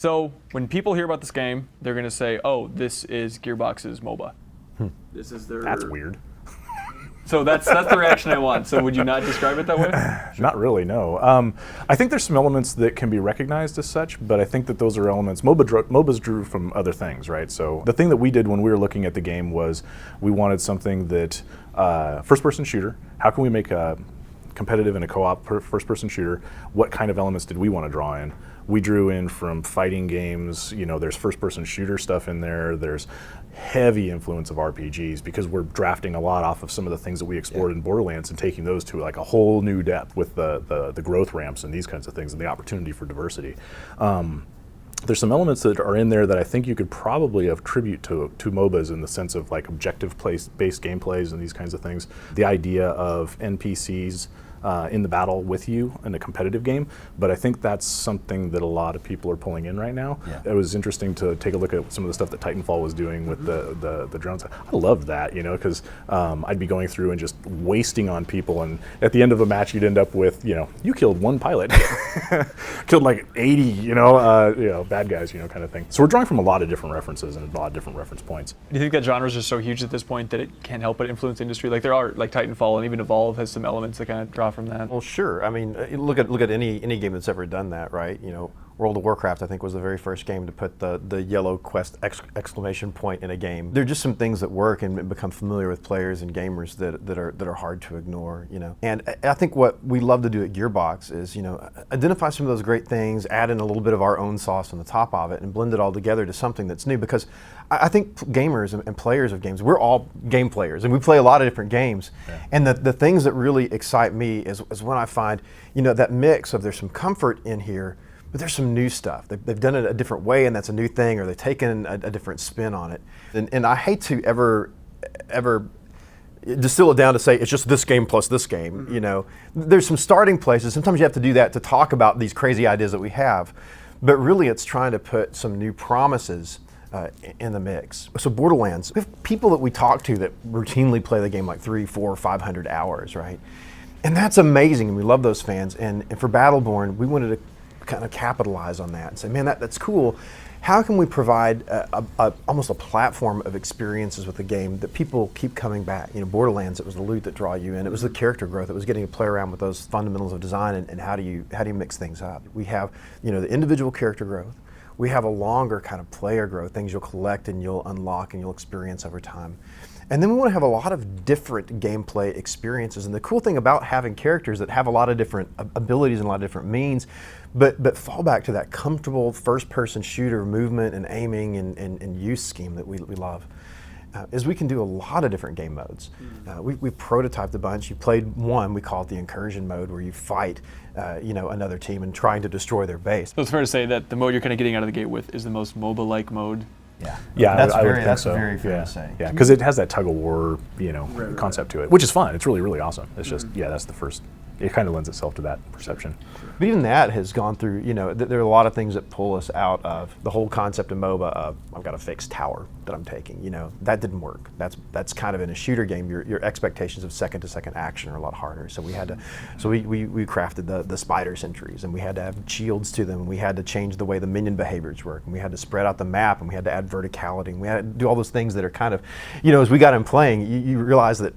So when people hear about this game, they're going to say, oh, this is Gearbox's MOBA. This is their... That's weird. So that's the reaction I want. So would you not describe it that way? Not really, no. I think there's some elements that can be recognized as such, but I think that those are elements, MOBAs drew from other things, right? So the thing that we did when we were looking at the game was we wanted something that, first-person shooter, how can we make a competitive and a co-op first-person shooter? What kind of elements did we want to draw in? We drew in from fighting games, you know, there's first-person shooter stuff in there, there's heavy influence of RPGs because we're drafting a lot off of some of the things that we explored in Borderlands and taking those to like a whole new depth with the growth ramps and these kinds of things and the opportunity for diversity. There's some elements that are in there that I think you could probably attribute to MOBAs in the sense of like objective-based gameplays and these kinds of things. The idea of NPCs in the battle with you in a competitive game, but I think that's something that a lot of people are pulling in right now. It was interesting to take a look at some of the stuff that Titanfall was doing with the drones. I loved that, you know, because I'd be going through and just wasting on people, and at the end of a match you'd end up with, you know, you killed one pilot, killed like 80, you know, bad guys, you know, kind of thing. So we're drawing from a lot of different references and a lot of different reference points. Do you think that genres are so huge at this point that it can't help but influence the industry? Like there are, like Titanfall and even Evolve has some elements that kind of draw from that. Well, sure. I mean, look at any game that's ever done that, right? You know, World of Warcraft, I think, was the very first game to put the yellow quest exclamation point in a game. There are just some things that work and become familiar with players and gamers that are hard to ignore, you know. And I think what we love to do at Gearbox is, you know, identify some of those great things, add in a little bit of our own sauce on the top of it, and blend it all together to something that's new. Because I think gamers and players of games, we're all game players, and we play a lot of different games. And the things that really excite me is when I find, you know, that mix of there's some comfort in here, but there's some new stuff. They've done it a different way, and that's a new thing, or they've taken a different spin on it. And I hate to ever distill it down to say it's just this game plus this game. You know, there's some starting places. Sometimes you have to do that to talk about these crazy ideas that we have, but really it's trying to put some new promises in the mix. So Borderlands, we have people that we talk to that routinely play the game like 300, 400, 500 hours, right? And that's amazing, and we love those fans. And for Battleborn, we wanted to kind of capitalize on that and say, man, that's cool. How can we provide almost a platform of experiences with the game that people keep coming back? You know, Borderlands, it was the loot that draw you in. It was the character growth. It was getting to play around with those fundamentals of design and how do you mix things up. We have, you know, the individual character growth. We have a longer kind of player growth, things you'll collect and you'll unlock and you'll experience over time. And then we want to have a lot of different gameplay experiences. And the cool thing about having characters that have a lot of different abilities and a lot of different means, but fall back to that comfortable first-person shooter movement and aiming and use scheme that we love, is we can do a lot of different game modes. We prototyped a bunch. You played one, we call it the incursion mode, where you fight you know, another team and trying to destroy their base. So it's fair to say that the mode you're kind of getting out of the gate with is the most MOBA-like mode. Yeah, that's I would very, think that's so. very fair to say. Yeah, because it has that tug of war, you know, concept to it, which is fun. It's really, really awesome. It's just, yeah, that's the first. It kind of lends itself to that perception. But even that has gone through, you know, there are a lot of things that pull us out of the whole concept of MOBA of, I've got a fixed tower that I'm taking, you know, that didn't work. That's kind of in a shooter game, your expectations of second-to-second action are a lot harder. So we had to, so we crafted the spider sentries, and we had to have shields to them, and we had to change the way the minion behaviors work, and we had to spread out the map, and we had to add verticality, and we had to do all those things that are kind of, you know, as we got in playing, you realize that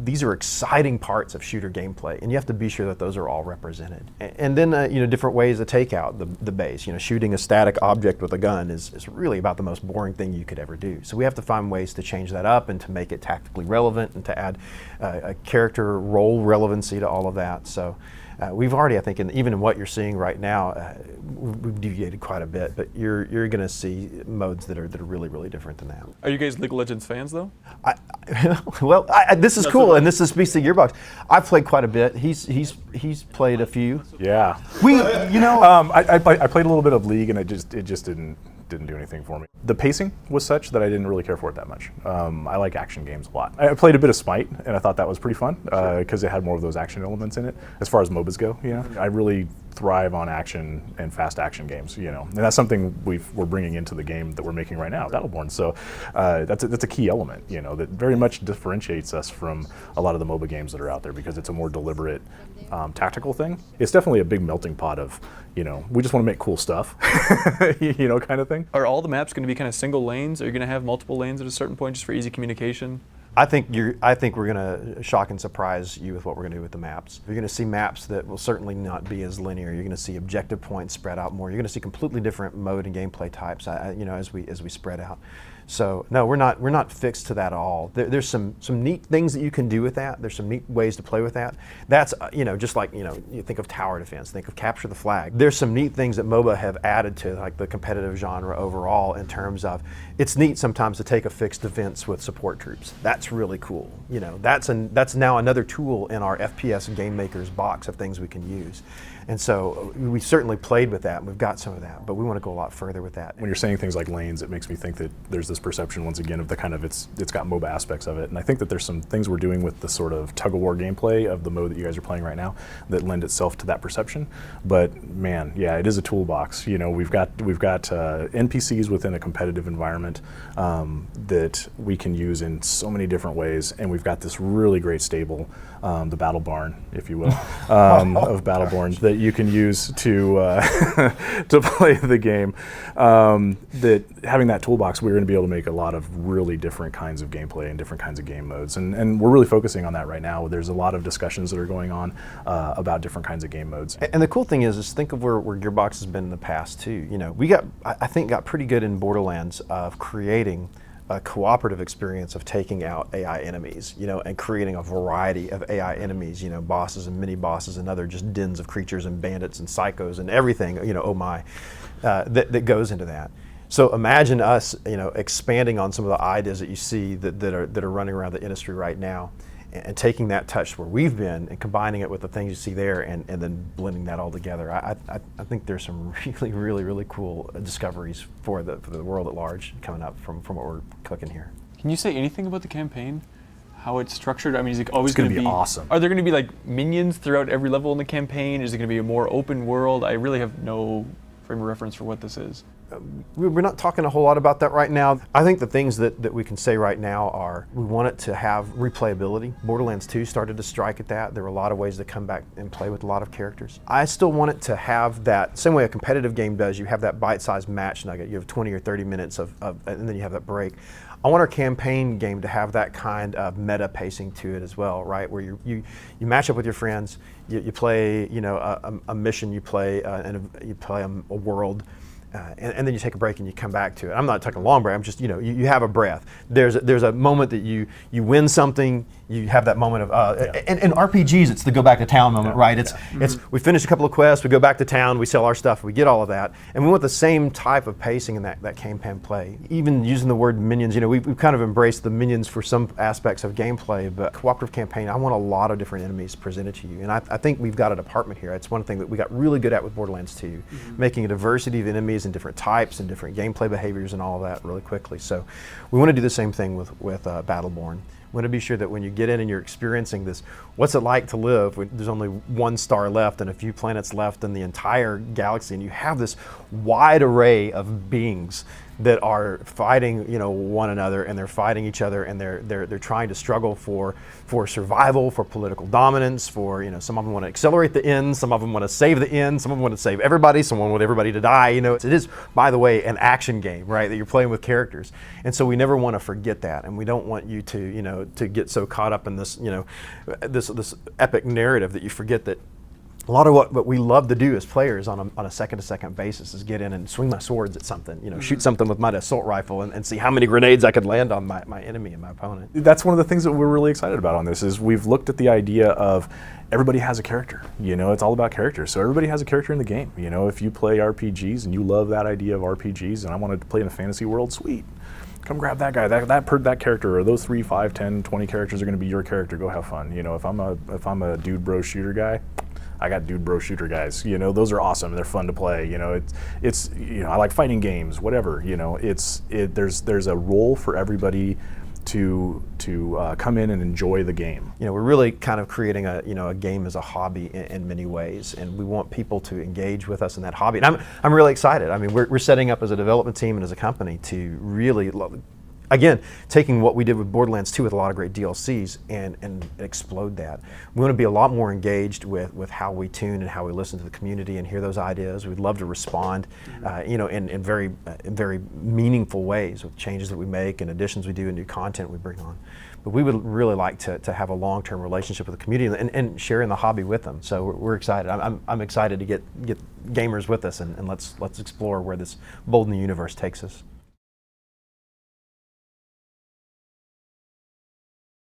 these are exciting parts of shooter gameplay, and you have to be sure that those are all represented. And then, you know, different ways to take out the base. You know, shooting a static object with a gun is really about the most boring thing you could ever do. So we have to find ways to change that up and to make it tactically relevant and to add a character role relevancy to all of that. So we've already, I think, even in what you're seeing right now, we've deviated quite a bit, but you're going to see modes that are really, really different than that. Are you guys League of Legends fans, though? Well, this is cool, and this is speaks to Gearbox. I've played quite a bit. He's played a few. Yeah. You know, I played a little bit of League, and it just didn't do anything for me. The pacing was such that I didn't really care for it that much. I like action games a lot. I played a bit of Smite, and I thought that was pretty fun because it had more of those action elements in it. As far as MOBAs go, you know, I really thrive on action and fast action games, and that's something we're bringing into the game that we're making right now, Battleborn. So that's a key element, that very much differentiates us from a lot of the MOBA games that are out there, because it's a more deliberate tactical thing. It's definitely a big melting pot of, we just want to make cool stuff, kind of thing. Are all the maps going to be kind of single lanes? Are you going to have multiple lanes at a certain point just for easy communication? I think we're going to shock and surprise you with what we're going to do with the maps. You're going to see maps that will certainly not be as linear. You're going to see objective points spread out more. You're going to see completely different mode and gameplay types, as we spread out. So no, we're not fixed to that at all. There's some neat things that you can do with that. There's some neat ways to play with that. That's just like you think of tower defense, think of capture the flag. There's some neat things that MOBA have added to like the competitive genre overall in terms of it's neat sometimes to take a fixed defense with support troops. That's really cool. That's now another tool in our FPS game maker's box of things we can use. And so we certainly played with that, and we've got some of that, but we want to go a lot further with that. When you're saying things like lanes, it makes me think that there's this perception, once again, of the kind of, it's got MOBA aspects of it. And I think that there's some things we're doing with the sort of tug-of-war gameplay of the mode that you guys are playing right now that lend itself to that perception. But man, yeah, it is a toolbox. We've got NPCs within a competitive environment that we can use in so many different ways, and we've got this really great stable, the Battleborn, if you will, of Battleborn that you can use to to play the game. That having that toolbox, we're going to be able to make a lot of really different kinds of gameplay and different kinds of game modes, and we're really focusing on that right now. There's a lot of discussions that are going on about different kinds of game modes. And the cool thing is think of where Gearbox has been in the past too. I think got pretty good in Borderlands of creating a cooperative experience of taking out AI enemies, and creating a variety of AI enemies, bosses and mini bosses and other just dens of creatures and bandits and psychos and everything, oh my, that goes into that. So imagine us, expanding on some of the ideas that you see that are running around the industry right now, and taking that touch where we've been and combining it with the things you see there, and then blending that all together. I think there's some really, really, really cool discoveries for the world at large coming up from what we're cooking here. Can you say anything about the campaign? How it's structured? I mean, is it always going to be awesome? Are there going to be like minions throughout every level in the campaign? Is it going to be a more open world? I really have no frame of reference for what this is. We're not talking a whole lot about that right now. I think the things that we can say right now are we want it to have replayability. Borderlands 2 started to strike at that. There were a lot of ways to come back and play with a lot of characters. I still want it to have that, same way a competitive game does, you have that bite-sized match nugget. You have 20 or 30 minutes and then you have that break. I want our campaign game to have that kind of meta pacing to it as well, right? Where you match up with your friends, you play a mission, you play a world, and then you take a break and you come back to it. I'm not taking a long break. I'm just you have a breath. There's a moment that you win something. You have that moment of and RPGs, it's the go back to town moment, right? It's we finish a couple of quests, we go back to town, we sell our stuff, we get all of that, and we want the same type of pacing in that campaign play. Even using the word minions, we've kind of embraced the minions for some aspects of gameplay, but cooperative campaign, I want a lot of different enemies presented to you, and I think we've got a department here. It's one thing that we got really good at with Borderlands 2, making a diversity of enemies and different types and different gameplay behaviors and all of that really quickly. So we want to do the same thing with Battleborn. We want to be sure that when you get in and you're experiencing this, what's it like to live when there's only one star left and a few planets left in the entire galaxy, and you have this wide array of beings that are fighting, one another, and they're fighting each other, and they're trying to struggle for survival, for political dominance, for some of them want to accelerate the end, some of them want to save the end, some of them want to save everybody, someone want everybody to die. It is, by the way, an action game, right? That you're playing with characters, and so we never want to forget that, and we don't want you to to get so caught up in this this epic narrative that you forget that. A lot of what we love to do as players on a second-to-second basis is get in and swing my swords at something, shoot something with my assault rifle and see how many grenades I could land on my enemy and my opponent. That's one of the things that we're really excited about on this is we've looked at the idea of everybody has a character. It's all about characters. So everybody has a character in the game. If you play RPGs and you love that idea of RPGs and I wanted to play in a fantasy world, sweet. Come grab that guy, that character, or those 3, 5, 10, 20 characters are going to be your character. Go have fun. If I'm a dude bro shooter guy, I got dude bro shooter guys. Those are awesome. They're fun to play. I like fighting games. Whatever. There's a role for everybody to come in and enjoy the game. You know, we're really kind of creating a game as a hobby in many ways, and we want people to engage with us in that hobby. And I'm really excited. I mean, we're setting up as a development team and as a company to really, again, taking what we did with Borderlands 2 with a lot of great DLCs and explode that. We want to be a lot more engaged with how we tune and how we listen to the community and hear those ideas. We'd love to respond, in very meaningful ways with changes that we make and additions we do and new content we bring on. But we would really like to have a long-term relationship with the community and sharing the hobby with them. So we're excited. I'm excited to get gamers with us and let's explore where this bold new universe takes us.